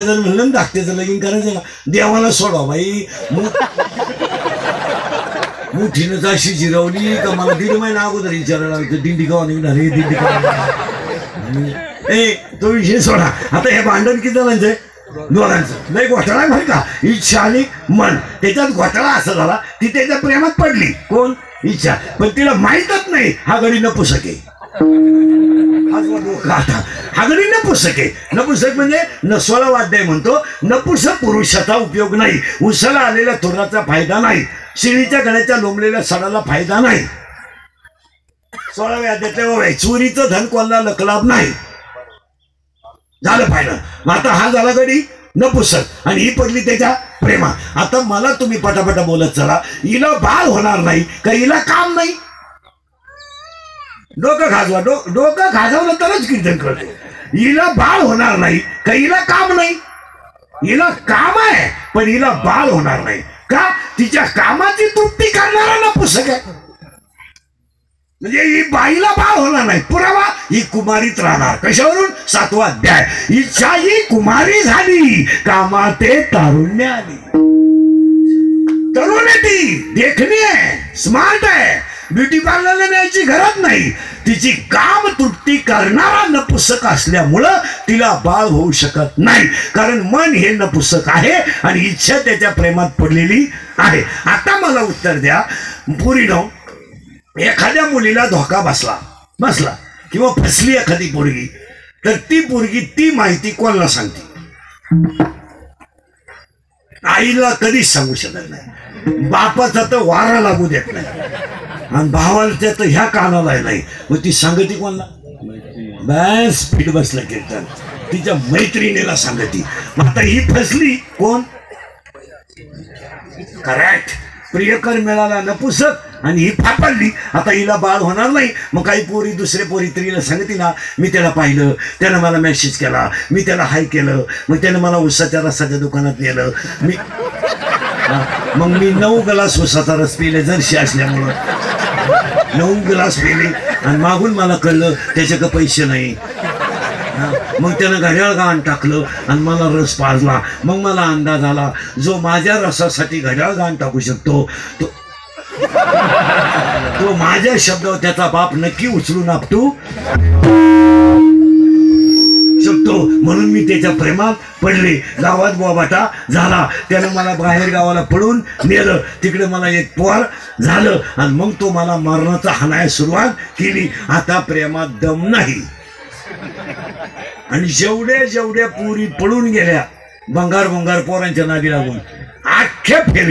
जर म्हणलं धाकट्याचं लगीन करायचं ना देवाला सोडवा बाई मुठीनं अशी जिरवली का मला 1.5 महिना अगोदर विचारायला लागतं दिंडी गावा निघणार हे दिंडी ए तो विषय सोडा. आता हे भांडण किती जणांचं दोघांचं लय घोटाळा आहे का इच्छा आणि मन त्याच्यात घोटाळा असा झाला ती त्याच्या प्रेमात पडली कोण इच्छा पण तिला माहीतच नाही हा गडी नपुसक आहे हा गडी नपुसक आहे. नपुसक म्हणजे नसवाला वाद्य म्हणतो नपुसक पुरुषाचा उपयोग नाही उसाला आलेल्या थोराचा फायदा नाही शिळीच्या गळ्याच्या लोंबलेल्या सडाला फायदा नाही 16व्या अध्यायातल्या चोरीचं धन कोणाला लकलाभ नाही झालं फायदा. आता हा झाला गडी नपुसक आणि ही पडली त्याच्या प्रेमा. आता मला तुम्ही पटापटा बोलत चला हिला बाळ होणार नाही का हिला काम नाही डोकं खाजवा डोकं खाजवलं तरच कीर्तन करतो. हिला बाळ होणार नाही का हिला काम नाही हिला काम आहे पण हिला बाळ होणार नाही का तिच्या कामाची तृप्ती करणारा नपुसक आहे म्हणजे ही बाईला बाळ होणार नाही. पुरावा ही कुमारीत राहणार कशावरून 7वा अध्याय इच्छा ही कुमारी झाली कामाते तारुण्य आली. तरुण आहे ती देखणी आहे स्मार्ट आहे ब्युटी पार्लरला न्यायची गरज नाही तिची काम तृप्ती करणारा नपुसक असल्यामुळं तिला बाळ होऊ शकत नाही कारण मन हे नपुसक आहे आणि इच्छा त्याच्या प्रेमात पडलेली आहे. आता मला उत्तर द्या पुरीनो एखाद्या मुलीला धोका बसला किंवा फसली एखादी पोरगी तर ती पोरगी ती माहिती कोणाला सांगते आईला कधीच सांगू शकत नाही बापाचा तर वारा लागू देत नाही आणि भावाला तर ह्या कानाला नाही मग ती सांगती कोणाला बस पीठ बसलं कीर्तन तिच्या मैत्रिणीला सांगती. मग आता ही फसली कोण करेक्ट प्रियकर मिळाला नपुसक आणि ही फापडली आता हिला बाळ होणार नाही. मग काही पोरी दुसरे पोरी तरीला सांगते ना मी त्याला पाहिलं त्यानं मला मेसेज केला मी त्याला हाय केलं मग त्यानं मला उसाच्या रसाच्या दुकानात नेलं मग मी 9 ग्लास उसाचा रस पिले जर्शी असल्यामुळं 9 ग्लास पिले आणि मागून मला कळलं त्याच्याकडे पैसे नाही मग त्यानं घड्याळ गाण टाकलं आणि मला रस पाजला मग मला अंदाज आला जो माझ्या रसासाठी घड्याळ गाण टाकू शकतो तो माझ्या शब्दावर त्याचा बाप नक्की उचलून आपटू शकतो म्हणून मी त्याच्या प्रेमात पडले. गावात बोबाटा झाला त्यानं मला बाहेर गावाला पळून नेलं तिकडे मला एक पोर झालं आणि मग तो मला मरणाचा हाणायला सुरुवात केली. आता प्रेमात दम नाही आणि जेवढ्या पोरी पळून गेल्या भंगार पोरांच्या नादी लागून 8 फेरी